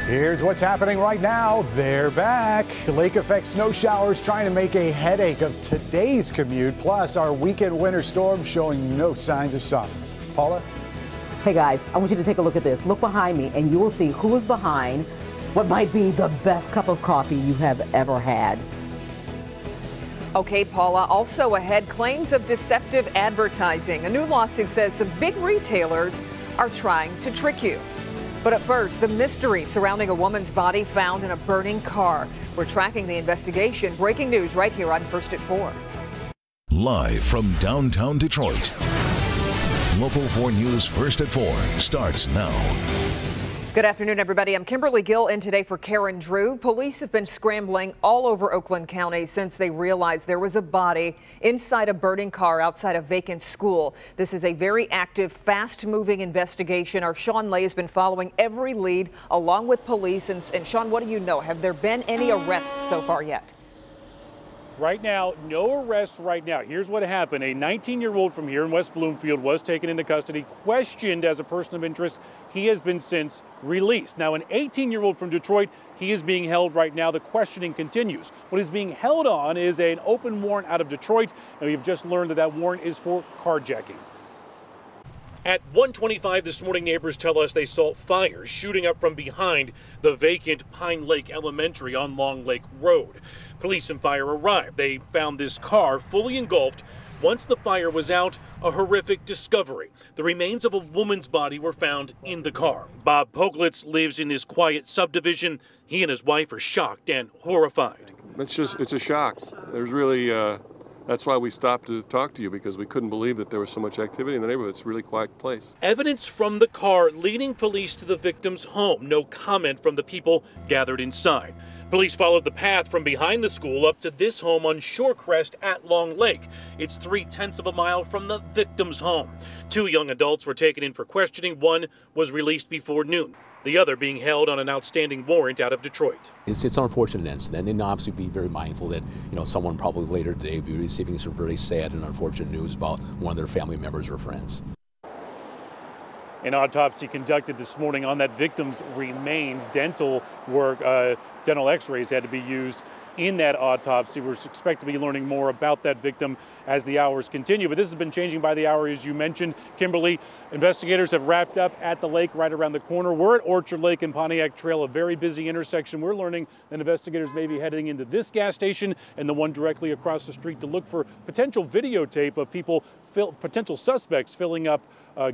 Here's what's happening right now. They're back. Lake effect snow showers trying to make a headache of today's commute. Plus, our weekend winter storm showing no signs of softening. Paula? Hey guys, I want you to take a look at this. Look behind me and you will see who is behind what might be the best cup of coffee you have ever had. Okay, Paula, also ahead, claims of deceptive advertising. A new lawsuit says some big retailers are trying to trick you. But at first, the mystery surrounding a woman's body found in a burning car. We're tracking the investigation. Breaking news right here on First at 4. Live from downtown Detroit. Local 4 News First at 4 starts now. Good afternoon, everybody. I'm Kimberly Gill in today for Karen Drew. Police have been scrambling all over Oakland County since they realized there was a body inside a burning car outside a vacant school. This is a very active, fast-moving investigation. Our Sean Lay has been following every lead along with police. And Sean, what do you know? Have there been any arrests so far yet? Right now, no arrests right now. Here's what happened. A 19-year-old from here in West Bloomfield was taken into custody, questioned as a person of interest. He has been since released. Now, an 18-year-old from Detroit, he is being held right now. The questioning continues. What is being held on is an open warrant out of Detroit, and we've just learned that that warrant is for carjacking. At 1:25 this morning, neighbors tell us they saw fires shooting up from behind the vacant Pine Lake Elementary on Long Lake Road. Police and fire arrived. They found this car fully engulfed. Once the fire was out, a horrific discovery. The remains of a woman's body were found in the car. Bob Poglitz lives in this quiet subdivision. He and his wife are shocked and horrified. It's a shock. There's really, that's why we stopped to talk to you, because we couldn't believe that there was so much activity in the neighborhood. It's a really quiet place. Evidence from the car leading police to the victim's home. No comment from the people gathered inside. Police followed the path from behind the school up to this home on Shorecrest at Long Lake. It's 3/10 of a mile from the victim's home. 2 young adults were taken in for questioning. One was released before noon. The other being held on an outstanding warrant out of Detroit. It's an unfortunate incident, and obviously be very mindful that someone probably later today will be receiving some very sad and unfortunate news about one of their family members or friends. An autopsy conducted this morning on that victim's remains. Dental work, dental x-rays had to be used in that autopsy. We're expected to be learning more about that victim as the hours continue. But this has been changing by the hour, as you mentioned. Kimberly, investigators have wrapped up at the lake right around the corner. We're at Orchard Lake and Pontiac Trail, a very busy intersection. We're learning that investigators may be heading into this gas station and the one directly across the street to look for potential videotape of people, potential suspects filling up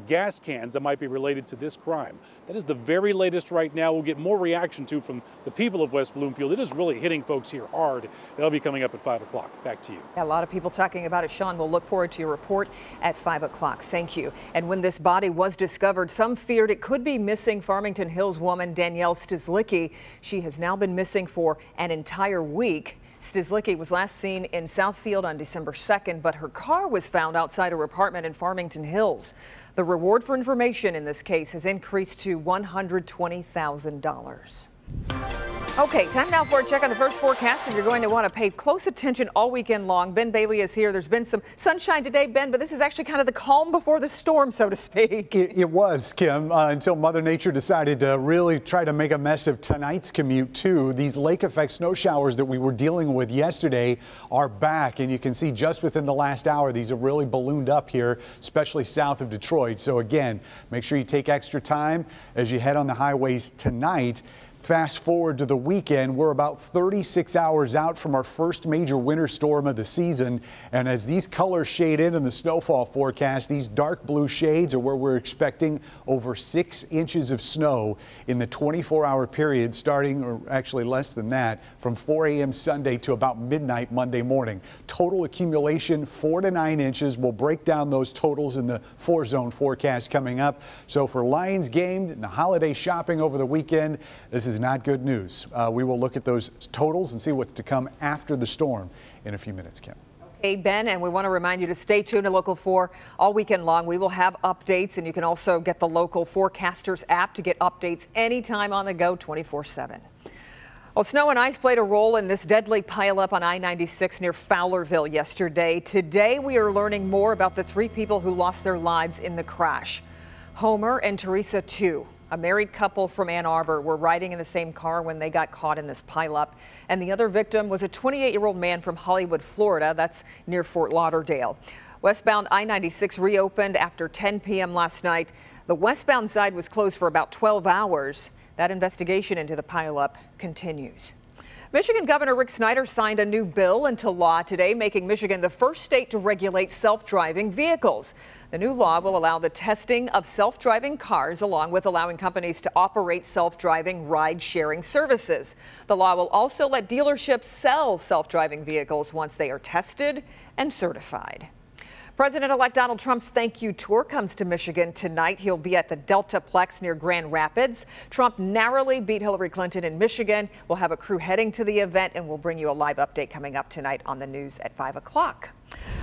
gas cans that might be related to this crime. That is the very latest right now. We'll get more reaction from the people of West Bloomfield. It is really hitting folks here hard. That'll be coming up at 5 o'clock. Back to you. Yeah, a lot of people talking about it. Sean, we'll look forward to your report at 5 o'clock. Thank you. And when this body was discovered, some feared it could be missing Farmington Hills woman Danielle Stizlicki. She has now been missing for an entire week. Stizlicki was last seen in Southfield on December 2nd, but her car was found outside her apartment in Farmington Hills. The reward for information in this case has increased to $120,000. Okay, time now for a check on the first forecast, and you're going to want to pay close attention all weekend long. Ben Bailey is here. There's been some sunshine today, Ben, but this is actually kind of the calm before the storm, so to speak. It was, Kim, until Mother Nature decided to really try to make a mess of tonight's commute, too. These lake effect snow showers that we were dealing with yesterday are back, and you can see just within the last hour, these have really ballooned up here, especially south of Detroit. So again, make sure you take extra time as you head on the highways tonight. Fast forward to the weekend, we're about 36 hours out from our first major winter storm of the season. And as these colors shade in the snowfall forecast, these dark blue shades are where we're expecting over 6 inches of snow in the 24-hour period starting, or actually less than that, from 4 a.m. Sunday to about midnight Monday morning. Total accumulation 4 to 9 inches. We'll break down those totals in the 4-zone forecast coming up. So for Lions game and the holiday shopping over the weekend, this is not good news. We will look at those totals and see what's to come after the storm in a few minutes, Kim. Hey, Ben, and we want to remind you to stay tuned to Local 4 all weekend long. We will have updates, and you can also get the Local Forecasters app to get updates anytime on the go, 24/7. Well, snow and ice played a role in this deadly pileup on I-96 near Fowlerville yesterday. Today, we are learning more about the 3 people who lost their lives in the crash. Homer and Teresa, too. A married couple from Ann Arbor were riding in the same car when they got caught in this pileup. And the other victim was a 28-year-old man from Hollywood, Florida. That's near Fort Lauderdale. Westbound I-96 reopened after 10 p.m. last night. The westbound side was closed for about 12 hours. That investigation into the pileup continues. Michigan Governor Rick Snyder signed a new bill into law today, making Michigan the first state to regulate self-driving vehicles. The new law will allow the testing of self-driving cars, along with allowing companies to operate self-driving ride-sharing services. The law will also let dealerships sell self-driving vehicles once they are tested and certified. President-elect Donald Trump's thank you tour comes to Michigan tonight. He'll be at the Deltaplex near Grand Rapids. Trump narrowly beat Hillary Clinton in Michigan. We'll have a crew heading to the event, and we'll bring you a live update coming up tonight on the news at 5 o'clock.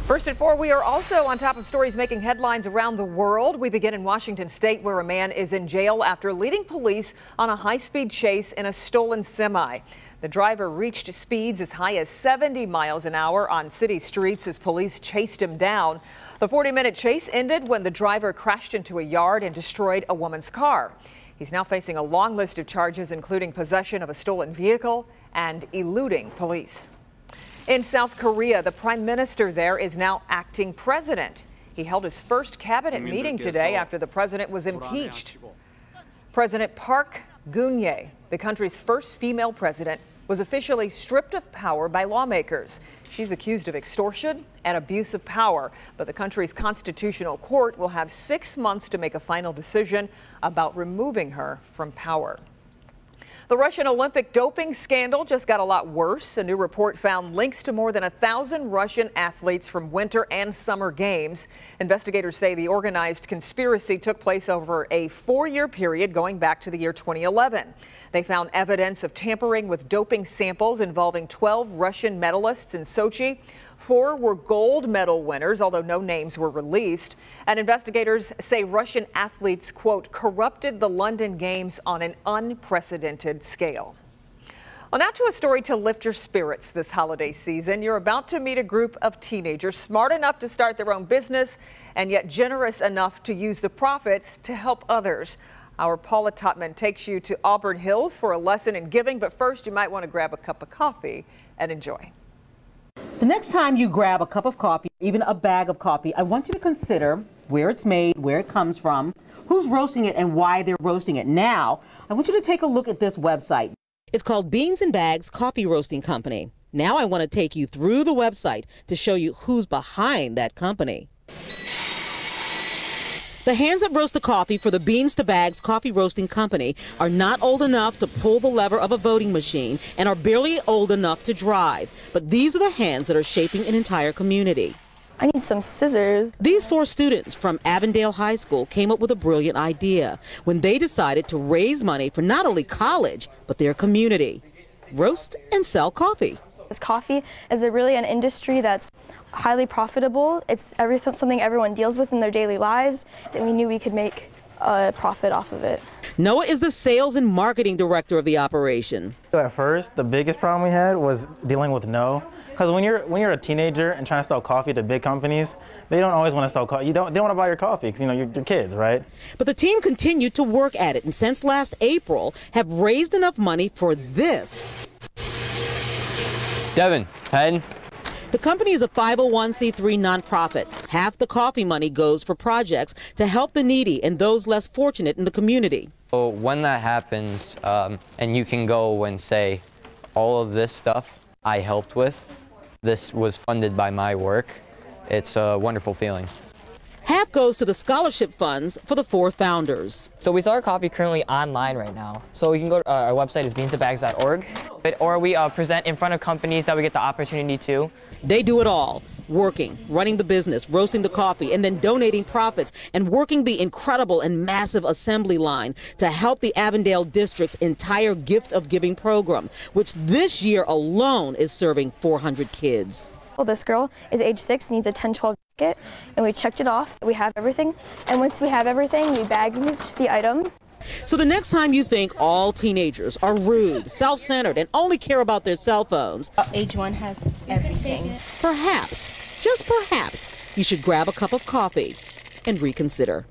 First at 4, we are also on top of stories making headlines around the world. We begin in Washington State, where a man is in jail after leading police on a high-speed chase in a stolen semi. The driver reached speeds as high as 70 miles an hour on city streets as police chased him down. The 40-minute chase ended when the driver crashed into a yard and destroyed a woman's car. He's now facing a long list of charges, including possession of a stolen vehicle and eluding police. In South Korea, the prime minister there is now acting president. He held his first cabinet meeting today after the president was impeached. President Park Geun-hye, the country's first female president, was officially stripped of power by lawmakers. She's accused of extortion and abuse of power, but the country's constitutional court will have 6 months to make a final decision about removing her from power. The Russian Olympic doping scandal just got a lot worse. A new report found links to more than 1,000 Russian athletes from Winter and Summer Games. Investigators say the organized conspiracy took place over a 4-year period going back to the year 2011. They found evidence of tampering with doping samples involving 12 Russian medalists in Sochi. 4 were gold medal winners, although no names were released. And investigators say Russian athletes, quote, corrupted the London Games on an unprecedented scale. Well, now to a story to lift your spirits this holiday season. You're about to meet a group of teenagers smart enough to start their own business and yet generous enough to use the profits to help others. Our Paula Totman takes you to Auburn Hills for a lesson in giving, but first you might want to grab a cup of coffee and enjoy. The next time you grab a cup of coffee, even a bag of coffee, I want you to consider where it's made, where it comes from, who's roasting it, and why they're roasting it. Now, I want you to take a look at this website. It's called Beans and Bags Coffee Roasting Company. Now I want to take you through the website to show you who's behind that company. The hands that roast the coffee for the Beans to Bags Coffee Roasting Company are not old enough to pull the lever of a voting machine and are barely old enough to drive. But these are the hands that are shaping an entire community. I need some scissors. These 4 students from Avondale High School came up with a brilliant idea when they decided to raise money for not only college, but their community. Roast and sell coffee. This coffee is really an industry that's highly profitable. It's something everyone deals with in their daily lives, and we knew we could make a profit off of it. Noah is the sales and marketing director of the operation. At first, the biggest problem we had was dealing with no. Because when you're a teenager and trying to sell coffee to big companies, they don't always want to sell coffee. They don't want to buy your coffee because, you're kids, right? But the team continued to work at it, and since last April, have raised enough money for this. Devin, head. The company is a 501c3 nonprofit. Half the coffee money goes for projects to help the needy and those less fortunate in the community. So when that happens, and you can go and say, all of this stuff I helped with, this was funded by my work, it's a wonderful feeling. Half goes to the scholarship funds for the 4 founders. So we sell our coffee currently online right now. So you can go to our website is beanstobags.org, or we present in front of companies that we get the opportunity to. They do it all, working, running the business, roasting the coffee, and then donating profits and working the incredible and massive assembly line to help the Avondale District's entire Gift of Giving program, which this year alone is serving 400 kids. Well, this girl is age 6, needs a 10-12 ticket, and we checked it off. We have everything, and once we have everything, we baggage the item. So the next time you think all teenagers are rude, self-centered, and only care about their cell phones, age 1 has everything. Perhaps, just perhaps, you should grab a cup of coffee and reconsider.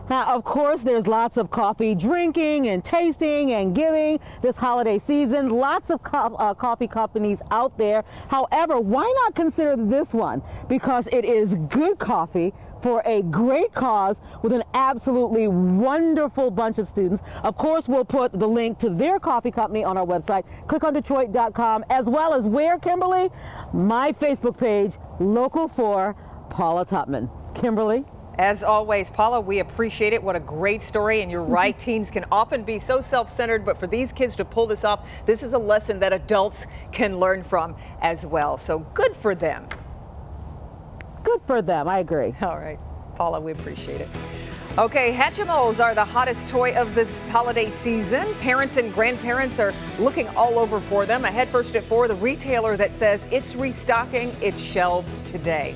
Now, of course, there's lots of coffee drinking and tasting and giving this holiday season. Lots of coffee companies out there. However, why not consider this one? Because it is good coffee for a great cause with an absolutely wonderful bunch of students. Of course, we'll put the link to their coffee company on our website, clickondetroit.com, as well as where, Kimberly? My Facebook page, Local 4, Paula Tutman. Kimberly? As always, Paula, we appreciate it. What a great story. And you're right, teens can often be so self-centered, but for these kids to pull this off, this is a lesson that adults can learn from as well. So good for them. Good for them, I agree. All right, Paula, we appreciate it. Okay, Hatchimals are the hottest toy of this holiday season. Parents and grandparents are looking all over for them. Ahead first at 4, the retailer that says it's restocking its shelves today.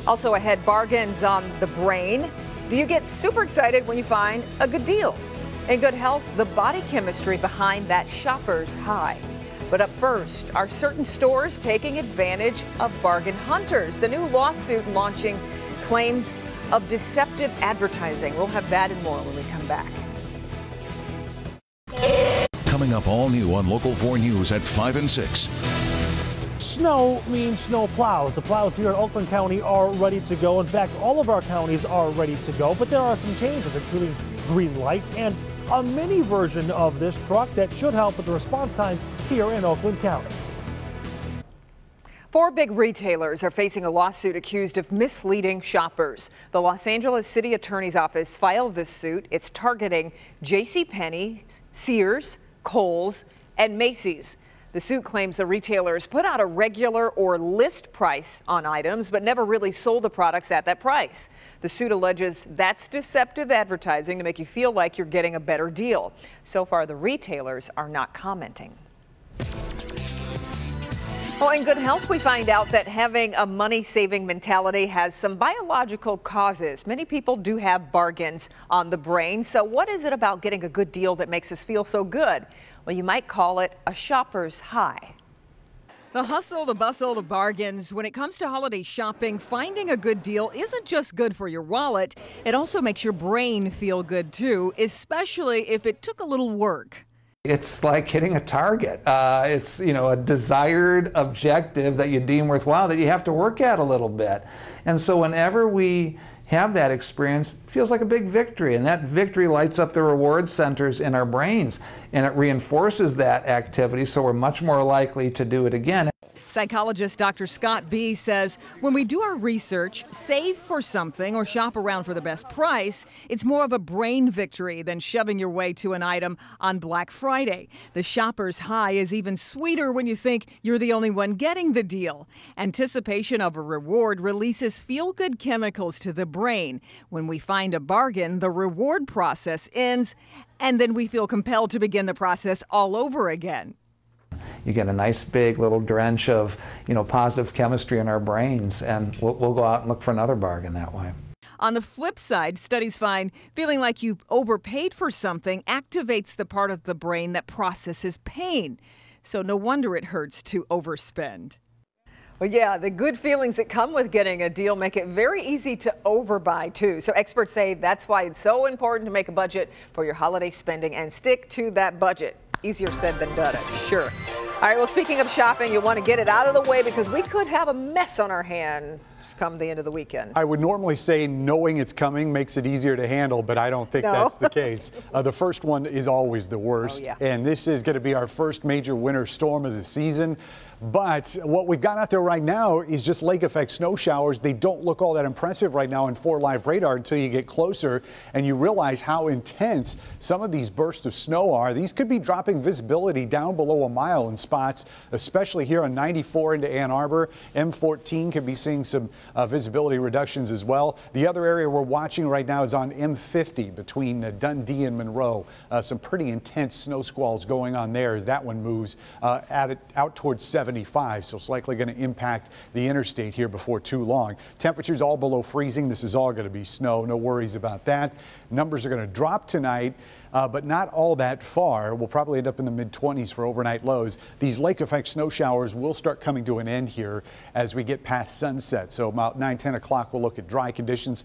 Also ahead, bargains on the brain. Do you get super excited when you find a good deal? In good health, the body chemistry behind that shopper's high. But up first, are certain stores taking advantage of bargain hunters? The new lawsuit launching claims of deceptive advertising. We'll have that and more when we come back. Coming up all new on Local 4 News at 5 and 6. Snow means snow plows. The plows here in Oakland County are ready to go. In fact, all of our counties are ready to go, but there are some changes, including green lights and a mini version of this truck that should help with the response time here in Oakland County. 4 big retailers are facing a lawsuit accused of misleading shoppers. The Los Angeles City Attorney's Office filed this suit. It's targeting JCPenney, Sears, Kohl's, and Macy's. The suit claims the retailers put out a regular or list price on items, but never really sold the products at that price. The suit alleges that's deceptive advertising to make you feel like you're getting a better deal. So far, the retailers are not commenting. Well, in good health, we find out that having a money-saving mentality has some biological causes. Many people do have bargains on the brain. So what is it about getting a good deal that makes us feel so good? Well, you might call it a shopper's high. The hustle, the bustle, the bargains. When it comes to holiday shopping, finding a good deal isn't just good for your wallet. It also makes your brain feel good, too, especially if it took a little work. It's like hitting a target. It's, a desired objective that you deem worthwhile that you have to work at a little bit. And so whenever we have that experience, it feels like a big victory. And that victory lights up the reward centers in our brains. And it reinforces that activity, so we're much more likely to do it again. Psychologist Dr. Scott B. says when we do our research, save for something or shop around for the best price, it's more of a brain victory than shoving your way to an item on Black Friday. The shopper's high is even sweeter when you think you're the only one getting the deal. Anticipation of a reward releases feel-good chemicals to the brain. When we find a bargain, the reward process ends, and then we feel compelled to begin the process all over again. You get a nice big little drench of, positive chemistry in our brains, and we'll go out and look for another bargain that way. On the flip side, studies find feeling like you overpaid for something activates the part of the brain that processes pain. So no wonder it hurts to overspend. Well, yeah, the good feelings that come with getting a deal make it very easy to overbuy, too. So experts say that's why it's so important to make a budget for your holiday spending and stick to that budget. Easier said than done, I'm sure. All right, well, speaking of shopping, you want to get it out of the way because we could have a mess on our hands come the end of the weekend. I would normally say knowing it's coming makes it easier to handle, but I don't think that's the case. The first one is always the worst, and this is going to be our first major winter storm of the season. But what we've got out there right now is just lake effect snow showers. They don't look all that impressive right now in 4 Live radar until you get closer and you realize how intense some of these bursts of snow are. These could be dropping visibility down below a mile in spots, especially here on 94 into Ann Arbor. M14 could be seeing some visibility reductions as well. The other area we're watching right now is on M50 between Dundee and Monroe. Some pretty intense snow squalls going on there as that one moves out towards 75, so it's likely going to impact the interstate here before too long. Temperatures all below freezing. This is all going to be snow. No worries about that. Numbers are going to drop tonight, but not all that far. We'll probably end up in the mid-20s for overnight lows. These lake effect snow showers will start coming to an end here as we get past sunset. So about 9, 10 o'clock, we'll look at dry conditions.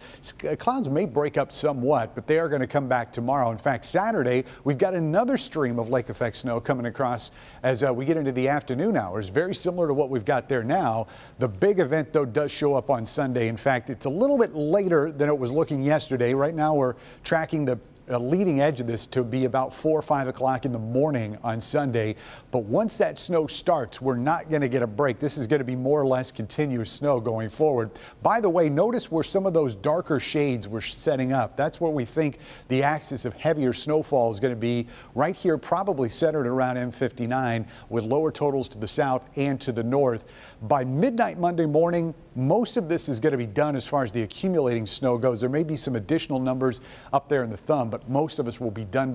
Clouds may break up somewhat, but they are going to come back tomorrow. In fact, Saturday, we've got another stream of lake effect snow coming across as we get into the afternoon hours, very similar to what we've got there now. The big event, though, does show up on Sunday. In fact, it's a little bit later than it was looking yesterday. Right now, we're tracking the leading edge of this to be about 4 or 5 o'clock in the morning on Sunday. But once that snow starts, we're not going to get a break. This is going to be more or less continuous snow going forward. By the way, notice where some of those darker shades were setting up. That's where we think the axis of heavier snowfall is going to be right here, probably centered around M59 with lower totals to the south and to the north. By midnight Monday morning, most of this is going to be done as far as the accumulating snow goes. There may be some additional numbers up there in the thumb, but most of us will be done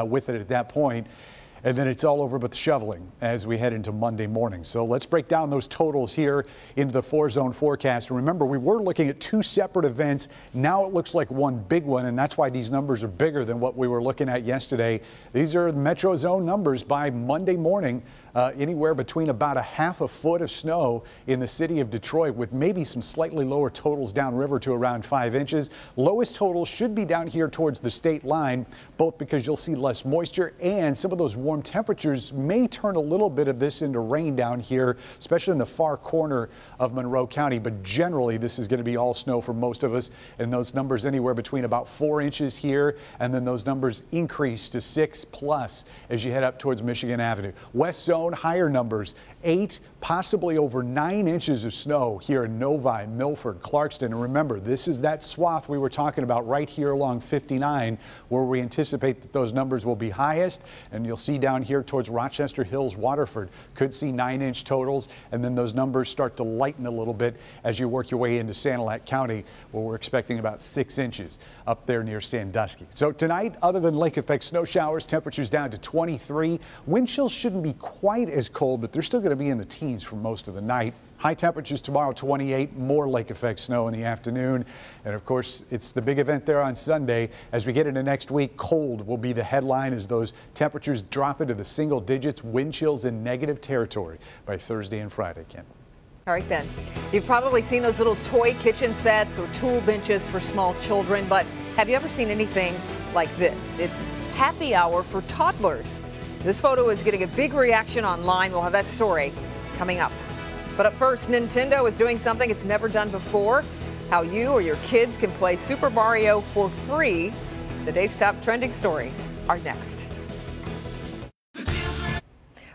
with it at that point. And then it's all over but the shoveling as we head into Monday morning. So let's break down those totals here into the 4-zone forecast. Remember, we were looking at 2 separate events. Now it looks like one big one, and that's why these numbers are bigger than what we were looking at yesterday. These are Metro Zone numbers by Monday morning. Anywhere between about a half a foot of snow in the city of Detroit, with maybe some slightly lower totals downriver to around 5 inches. Lowest totals should be down here towards the state line, both because you'll see less moisture and some of those warm temperatures may turn a little bit of this into rain down here, especially in the far corner of Monroe County. But generally, this is going to be all snow for most of us, and those numbers anywhere between about 4 inches here, and then those numbers increase to 6+ as you head up towards Michigan Avenue. West Zone, higher numbers, 8, possibly over 9 inches of snow here in Novi, Milford, Clarkston. And remember, this is that swath we were talking about right here along 59, where we anticipate that those numbers will be highest. And you'll see down here towards Rochester Hills, Waterford, could see 9-inch totals. And then those numbers start to lighten a little bit as you work your way into Sanilac County, where we're expecting about 6 inches up there near Sandusky. So tonight, other than lake effect snow showers, temperatures down to 23. Wind chills shouldn't be quite as cold, but they're still going to be in the teens for most of the night. High temperatures tomorrow, 28, more lake effect snow in the afternoon. And of course, it's the big event there on Sunday. As we get into next week, cold will be the headline as those temperatures drop into the single digits, wind chills in negative territory by Thursday and Friday, Ken. All right, then. You've probably seen those little toy kitchen sets or tool benches for small children, but have you ever seen anything like this? It's happy hour for toddlers. This photo is getting a big reaction online. We'll have that story coming up. But up first, Nintendo is doing something it's never done before. How you or your kids can play Super Mario for free. Today's top trending stories are next.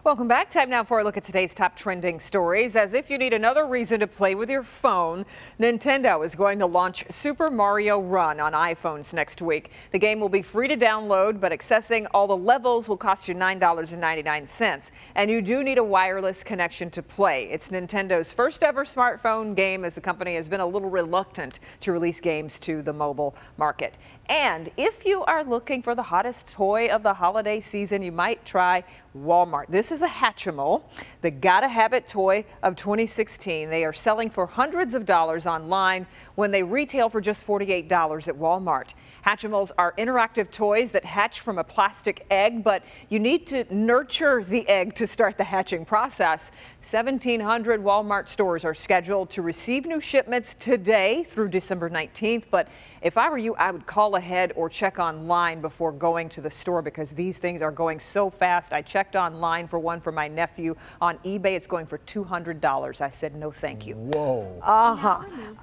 Welcome back. Time now for a look at today's top trending stories. As if you need another reason to play with your phone, Nintendo is going to launch Super Mario Run on iPhones next week. The game will be free to download, but accessing all the levels will cost you $9.99. And you do need a wireless connection to play. It's Nintendo's first ever smartphone game, as the company has been a little reluctant to release games to the mobile market. And if you are looking for the hottest toy of the holiday season, you might try Walmart. This is a Hatchimal, the Gotta Have It toy of 2016. They are selling for hundreds of dollars online when they retail for just $48 at Walmart. Hatchimals are interactive toys that hatch from a plastic egg, but you need to nurture the egg to start the hatching process. 1,700 Walmart stores are scheduled to receive new shipments today through December 19th, but if I were you, I would call ahead or check online before going to the store because these things are going so fast. I checked online for one for my nephew on eBay. It's going for $200. I said, no, thank you. Whoa.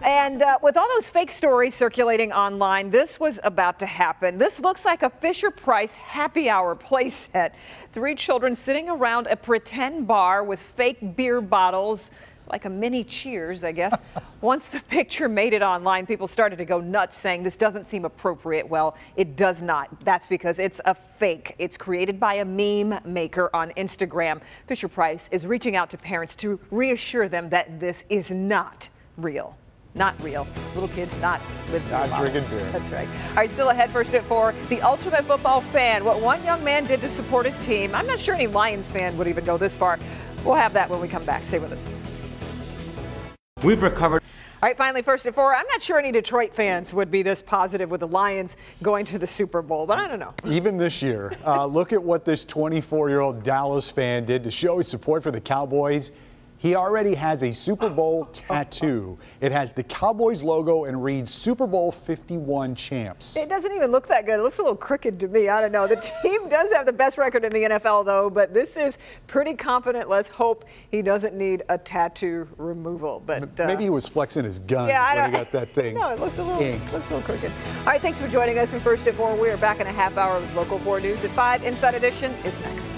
And with all those fake stories circulating online, this was about to happen. This looks like a Fisher-Price happy hour playset. 3 children sitting around a pretend bar with fake beer bottles, like a mini Cheers, I guess. Once the picture made it online, people started to go nuts saying this doesn't seem appropriate. Well, it does not. That's because it's a fake. It's created by a meme maker on Instagram. Fisher-Price is reaching out to parents to reassure them that this is not real. Not real. Little kids not with not drinking beer. That's right. All right, still ahead first at 4. The ultimate football fan. What one young man did to support his team. I'm not sure any Lions fan would even go this far. We'll have that when we come back. Stay with us. We've recovered. All right, finally, first at 4. I'm not sure any Detroit fans would be this positive with the Lions going to the Super Bowl, but I don't know. Even this year, look at what this 24-year-old Dallas fan did to show his support for the Cowboys. He already has a Super Bowl tattoo. It has the Cowboys logo and reads Super Bowl 51 champs. It doesn't even look that good. It looks a little crooked to me. I don't know. The team does have the best record in the NFL, though, but this is pretty confident. Let's hope he doesn't need a tattoo removal. But maybe he was flexing his gun when he got that thing. No, it looks a little crooked. All right, thanks for joining us for First at 4. We are back in a half hour with Local 4 News at 5. Inside Edition is next.